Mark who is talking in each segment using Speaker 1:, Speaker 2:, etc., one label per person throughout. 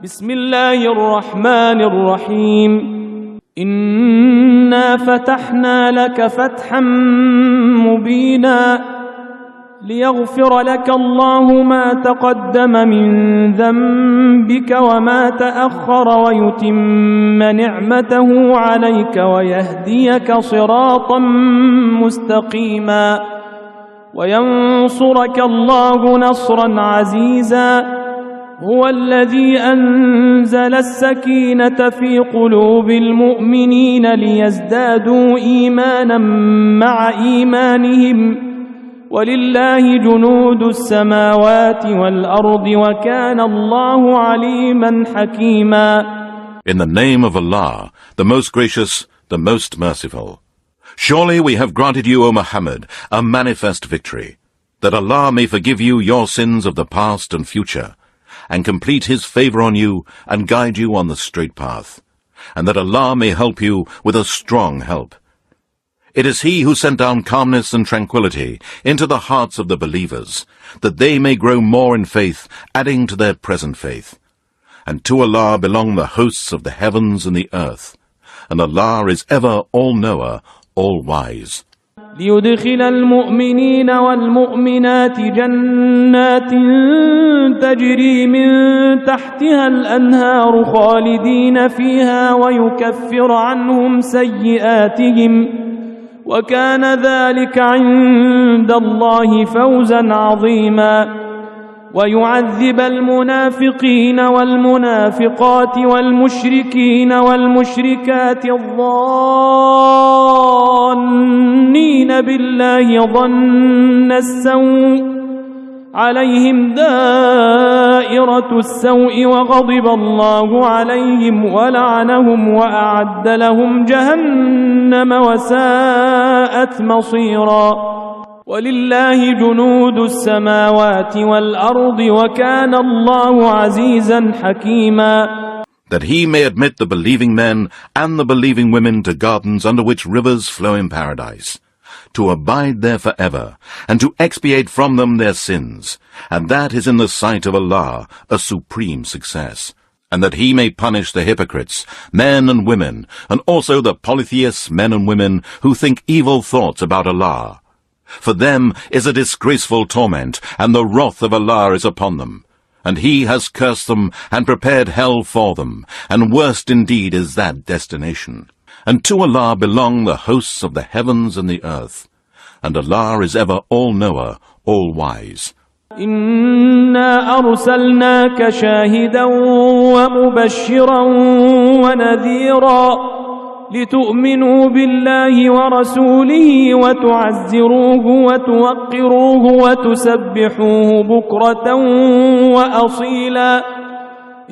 Speaker 1: بسم الله الرحمن الرحيم إنا فتحنا لك فتحا مبينا ليغفر لك الله ما تقدم من ذنبك وما تأخر ويتم نعمته عليك ويهديك صراطا مستقيما وينصرك الله نصرا عزيزا هو الذي أنزل السكينة في قلوب المؤمنين ليزدادوا إيمانا مع إيمانهم ولله جنود السماوات والأرض وكان الله عليما حكيما.
Speaker 2: In the name of Allah, the most gracious, the most merciful. Surely we have granted you, O Muhammad, a manifest victory, that Allah may forgive you your sins of the past and future, and complete His favor on you and guide you on the straight path, and that Allah may help you with a strong help. It is He who sent down calmness and tranquility into the hearts of the believers, that they may grow more in faith, adding to their present faith. And to Allah belong the hosts of the heavens and the earth, and Allah is ever all-knower, all-wise.
Speaker 1: ليدخل المؤمنين والمؤمنات جنات تجري من تحتها الأنهار خالدين فيها ويكفر عنهم سيئاتهم وكان ذلك عند الله فوزا عظيما ويعذب المنافقين والمنافقات والمشركين والمشركات الظانين بالله ظن السوء عليهم دائرة السوء وغضب الله عليهم ولعنهم وأعد لهم جهنم وساءت مصيرا ولله جنود السماوات والأرض وكان الله عزيزا حكيما.
Speaker 2: That He may admit the believing men and the believing women to gardens under which rivers flow in paradise, to abide there forever, and to expiate from them their sins, and that is in the sight of Allah a supreme success. And that He may punish the hypocrites, men and women, and also the polytheists, men and women, who think evil thoughts about Allah. For them is a disgraceful torment, and the wrath of Allah is upon them. And He has cursed them, and prepared hell for them, and worst indeed is that destination. And to Allah belong the hosts of the heavens and the earth, and Allah is ever all-knower, all-wise.
Speaker 1: إنا أرسلناك شاهدا ومبشرا ونذيرا لتؤمنوا بالله ورسوله وتعزروه وتوقروه وتسبحوه بكرة وأصيلا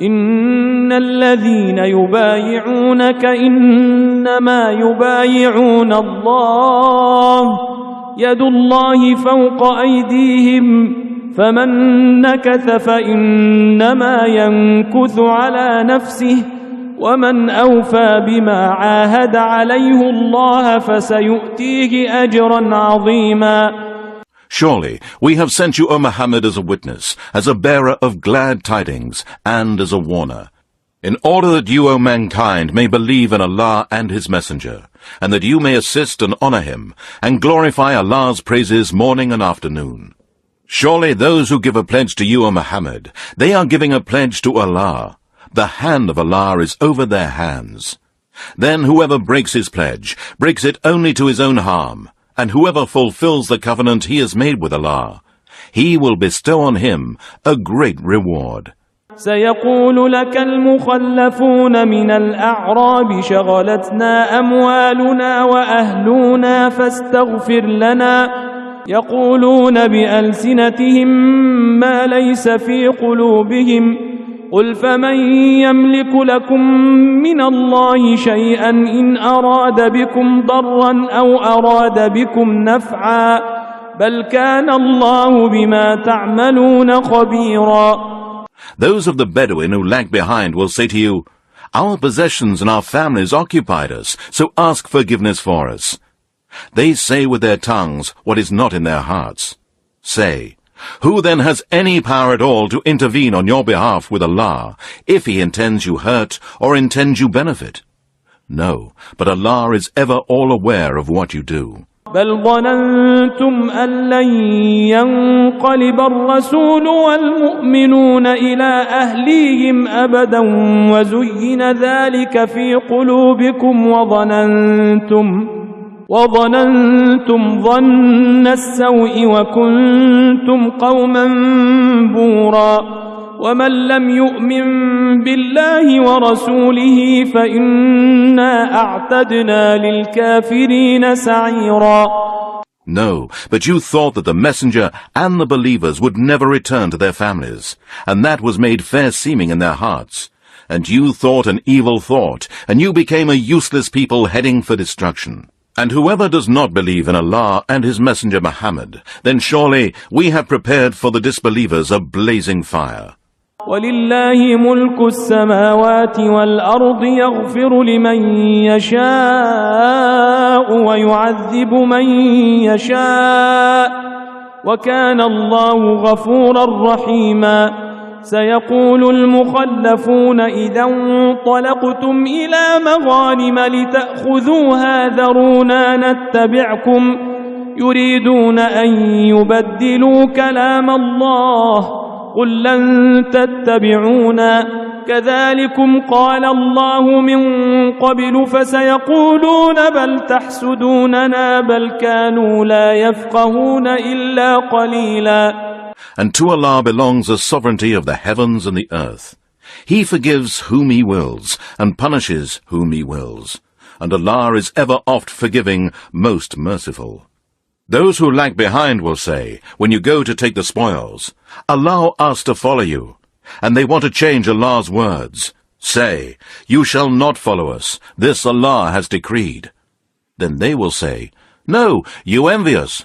Speaker 1: إن الذين يبايعونك إنما يبايعون الله يد الله فوق أيديهم فمن نكث فإنما ينكث على نفسه ومن أوفى بما عاهد عليه الله فسيؤتيه أجرا عظيما.
Speaker 2: Surely we have sent you, O Muhammad, as a witness, as a bearer of glad tidings, and as a warner, in order that you, O mankind, may believe in Allah and His Messenger, and that you may assist and honor Him, and glorify Allah's praises morning and afternoon. Surely those who give a pledge to you, O Muhammad, they are giving a pledge to Allah. The hand of Allah is over their hands. Then whoever breaks his pledge, breaks it only to his own harm, and whoever fulfills the covenant he has made with Allah, He will bestow on him a great reward.
Speaker 1: سيقول لك المخلفون من الأعراب شغلتنا أموالنا وأهلنا فاستغفر لنا يقولون بألسنتهم ما ليس في قلوبهم قل فمن يملك لكم من الله شيئا إن أراد بكم ضرا أو أراد بكم نفعا بل كان الله بما تعملون خبيرا.
Speaker 2: Those of the Bedouin who lag behind will say to you, Our possessions and our families occupied us, so ask forgiveness for us. They say with their tongues what is not in their hearts. Say, Who then has any power at all to intervene on your behalf with Allah, if He intends you hurt or intends you benefit? No, but Allah is ever all aware of what you do.
Speaker 1: بل ظننتم أن لن ينقلب الرسول والمؤمنون إلى أهليهم أبدا وزين ذلك في قلوبكم وظننتم ظن السوء وكنتم قوما بورا ومن لم يؤمن بالله ورسوله فإنا أعتدنا للكافرين سعيرا.
Speaker 2: No, but you thought that the messenger and the believers would never return to their families, and that was made fair seeming in their hearts. And you thought an evil thought, and you became a useless people heading for destruction. And whoever does not believe in Allah and His messenger Muhammad, then surely we have prepared for the disbelievers a blazing fire.
Speaker 1: وَلِلَّهِ مُلْكُ السَّمَاوَاتِ وَالْأَرْضِ يَغْفِرُ لِمَن يَشَاءُ وَيُعَذِّبُ مَن يَشَاءُ وَكَانَ اللَّهُ غَفُورًا رَّحِيمًا. سيقول المخلفون إذا انطلقتم إلى مغانم لتأخذوها ذرونا نتبعكم يريدون أن يبدلوا كلام الله قل لن تتبعونا كذلكم قال الله من قبل فسيقولون بل تحسدوننا بل كانوا لا يفقهون إلا قليلا.
Speaker 2: And to Allah belongs the sovereignty of the heavens and the earth. He forgives whom He wills, and punishes whom He wills. And Allah is ever oft forgiving, most merciful. Those who lag behind will say, when you go to take the spoils, allow us to follow you. And they want to change Allah's words. Say, you shall not follow us. This Allah has decreed. Then they will say, no, you envy us.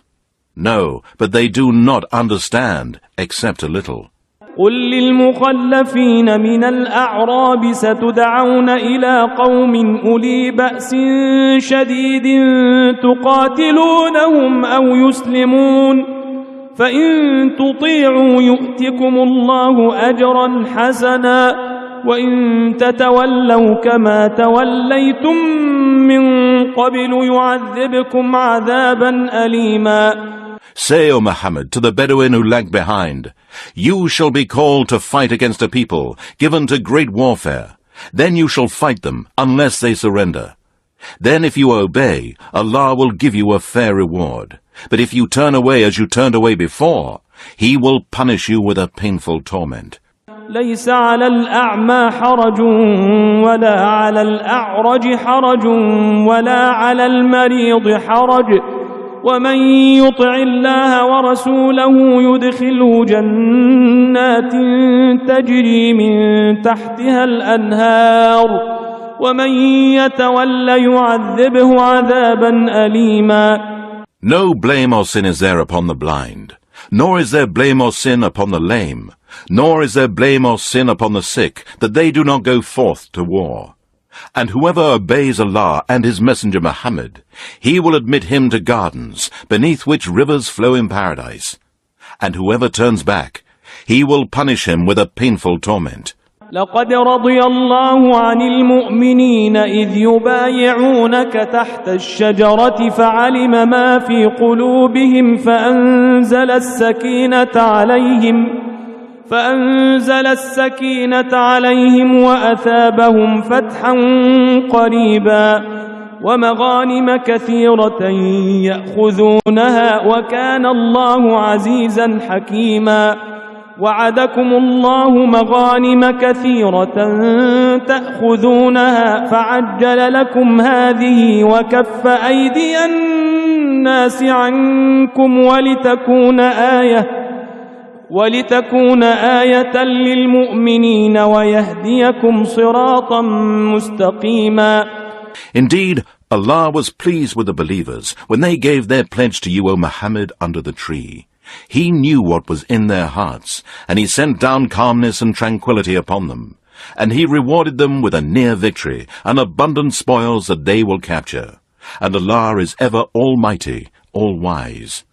Speaker 2: No, but they do not understand, except a little.
Speaker 1: قل للمخلفين من الأعراب ستدعون إلى قوم أولي بأس شديد تقاتلونهم أو يسلمون فإن تطيعوا يؤتكم الله أجرا حسنا وإن تتولوا كما توليتم من قبل يعذبكم عذابا أليما.
Speaker 2: Say, O Muhammad, to the Bedouin who lag behind, you shall be called to fight against a people given to great warfare. Then you shall fight them, unless they surrender. Then if you obey, Allah will give you a fair reward. But if you turn away as you turned away before, He will punish you with a painful torment.
Speaker 1: ليس على الأعمى حرج ولا على الأعرج حرج ولا على المريض حرج ومن يطع الله ورسوله يدخله جنات تجري من تحتها الأنهار ومن يتولى يعذبه عذابا أليما.
Speaker 2: No blame or sin is there upon the blind, nor is there blame or sin upon the lame, nor is there blame or sin upon the sick, that they do not go forth to war. And whoever obeys Allah and His messenger Muhammad, He will admit him to gardens, beneath which rivers flow in paradise. And whoever turns back, He will punish him with a painful torment.
Speaker 1: لقد رضي الله عن المؤمنين إذ يبايعونك تحت الشجرة فعلم ما في قلوبهم فأنزل السكينة عليهم وأثابهم فتحا قريبا ومغانم كثيرة يأخذونها وكان الله عزيزا حكيما. وعدكم الله مغانم كثيرة تأخذونها فعجل لكم هذه وكف أيدي الناس عنكم ولتكون آية للمؤمنين ويهديكم صراطا مستقيما.
Speaker 2: Indeed, Allah was pleased with the believers when they gave their pledge to you, O Muhammad, under the tree. He knew what was in their hearts, and He sent down calmness and tranquility upon them, and He rewarded them with a near victory and abundant spoils that they will capture. And Allah is ever almighty, all-wise.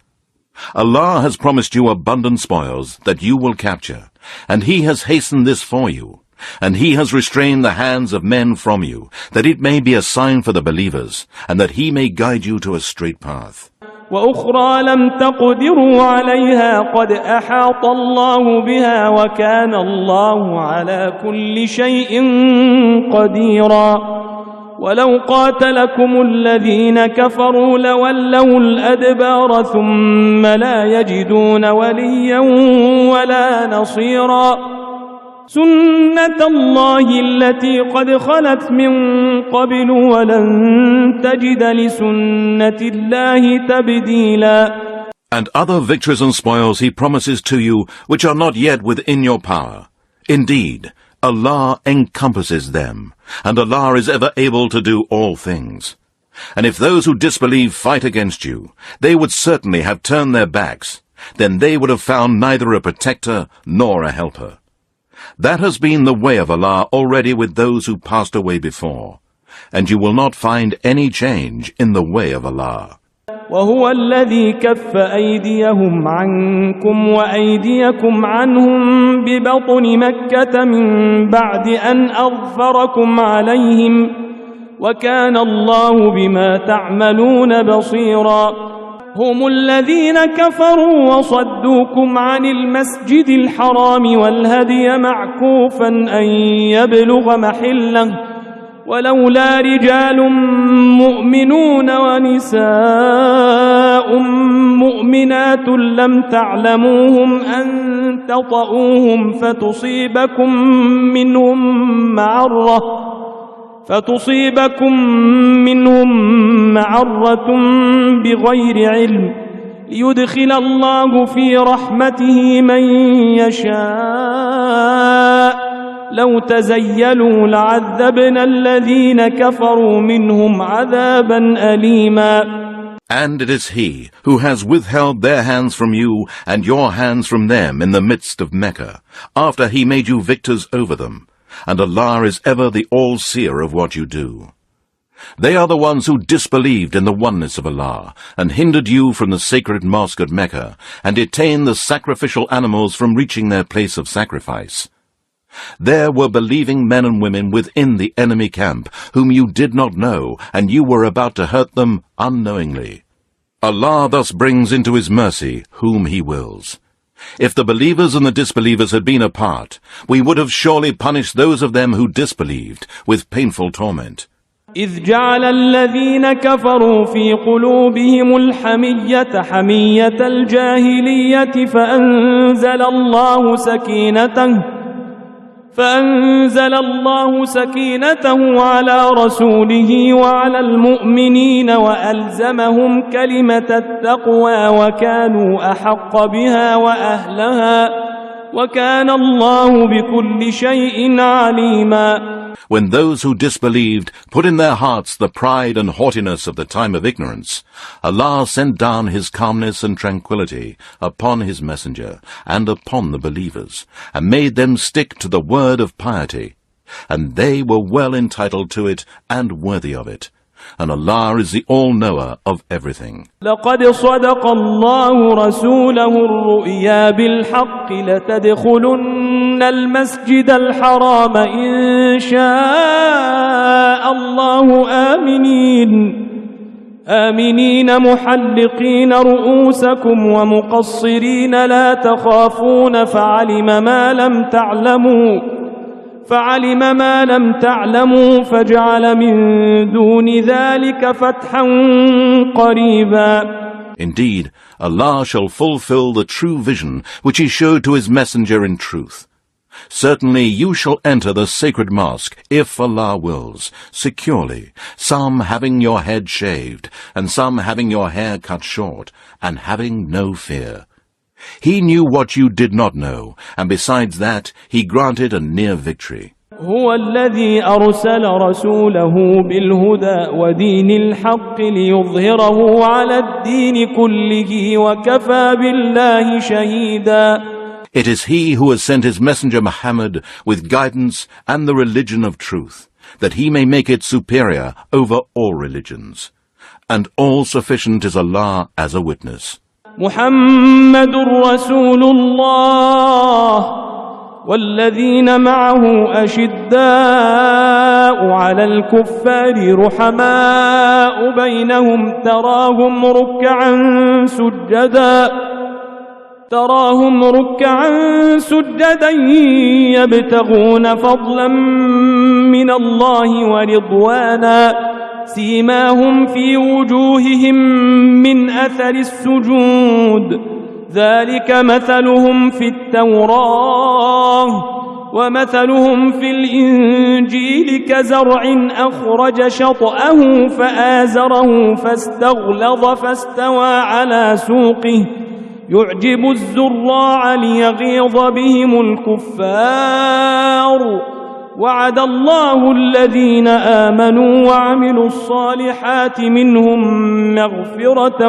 Speaker 2: Allah has promised you abundant spoils that you will capture, and He has hastened this for you, and He has restrained the hands of men from you, that it may be a sign for the believers, and that He may guide you to a straight path.
Speaker 1: وأخرى لم تقدروا عليها قد أحاط الله بها وكان الله على كل شيء قديرا ولو قاتلكم الذين كفروا لولوا الأدبار ثم لا يجدون وليا ولا نصيرا سنة الله التي قد خلت من قبل ولن تجد لسنة الله تبديلا.
Speaker 2: And other victories and spoils He promises to you which are not yet within your power. Indeed, Allah encompasses them, and Allah is ever able to do all things. And if those who disbelieve fight against you, they would certainly have turned their backs, then they would have found neither a protector nor a helper. That has been the way of Allah already with those who passed away before, and you will not find any change in the way of Allah.
Speaker 1: وهو الذي كف أيديهم عنكم وأيديكم عنهم ببطن مكة من بعد أن أظفركم عليهم وكان الله بما تعملون بصيرا هم الذين كفروا وصدوكم عن المسجد الحرام والهدي معكوفا أن يبلغ محله ولولا رجال مؤمنون ونساء مؤمنات لم تعلموهم أن تطؤوهم فتصيبكم منهم معرة بغير علم ليدخل الله في رحمته من يشاء لو تزيلوا لعذبنا الذين كفروا منهم عذابا أليما.
Speaker 2: And it is He who has withheld their hands from you and your hands from them in the midst of Mecca, after He made you victors over them. And Allah is ever the all-seer of what you do. They are the ones who disbelieved in the oneness of Allah, and hindered you from the sacred mosque at Mecca, and detained the sacrificial animals from reaching their place of sacrifice. There were believing men and women within the enemy camp, whom you did not know, and you were about to hurt them unknowingly. Allah thus brings into His mercy whom He wills. If the believers and the disbelievers had been apart, we would have surely punished those of them who disbelieved with painful torment.
Speaker 1: إذ جعل الذين كفروا في قلوبهم الحمية حمية الجاهلية فأنزل الله سكينته على رسوله وعلى المؤمنين وألزمهم كلمة التقوى وكانوا أحق بها وأهلها وكان الله بكل شيء عليما.
Speaker 2: When those who disbelieved put in their hearts the pride and haughtiness of the time of ignorance, Allah sent down His calmness and tranquility upon His messenger and upon the believers, and made them stick to the word of piety, and they were well entitled to it and worthy of it. And Allah is the all-knower of everything.
Speaker 1: لقد صدق الله رسوله الرؤيا بالحق لتدخلن المسجد الحرام إن شاء الله آمنين محلقين رؤوسكم ومقصرين لا تخافون فعلم ما لم تعلموا فجعل من دون ذلك فتحا قريبا.
Speaker 2: Indeed, Allah shall fulfill the true vision which He showed to His messenger in truth. Certainly you shall enter the sacred mosque, if Allah wills, securely, some having your head shaved, and some having your hair cut short, and having no fear. He knew what you did not know, and besides that, He granted a near victory.
Speaker 1: هو الذي أرسل رسوله بالهدى ودين الحق ليظهره على الدين كله وكفى بالله شهيدا.
Speaker 2: It is He who has sent His messenger Muhammad with guidance and the religion of truth, that He may make it superior over all religions. And all sufficient is Allah as a witness.
Speaker 1: محمد رسول الله والذين معه أشداء على الكفار رحماء بينهم تراهم ركعا سجدا يبتغون فضلا من الله ورضوانا سيماهم في وجوههم من أثر السجود ذلك مثلهم في التوراة ومثلهم في الإنجيل كزرع أخرج شطأه فآزره فاستغلظ فاستوى على سوقه يعجب الزراع ليغيظ بهم الكفار وعد الله الذين آمنوا وعملوا الصالحات منهم مغفرة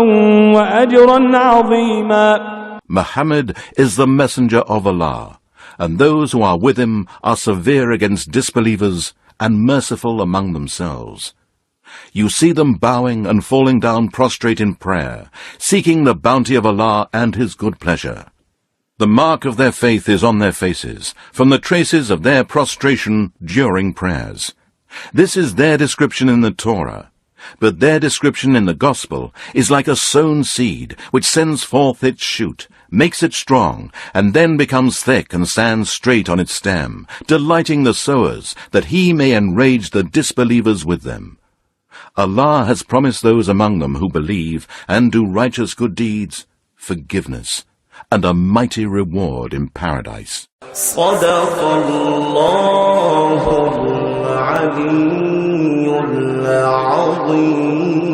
Speaker 1: وأجرا عظيما.
Speaker 2: Muhammad is the messenger of Allah, and those who are with him are severe against disbelievers and merciful among themselves. You see them bowing and falling down prostrate in prayer, seeking the bounty of Allah and His good pleasure. The mark of their faith is on their faces, from the traces of their prostration during prayers. This is their description in the Torah, but their description in the Gospel is like a sown seed which sends forth its shoot, makes it strong, and then becomes thick and stands straight on its stem, delighting the sowers, that He may enrage the disbelievers with them. Allah has promised those among them who believe and do righteous good deeds forgiveness and a mighty reward in paradise.
Speaker 3: صدق الله العلي العظيم.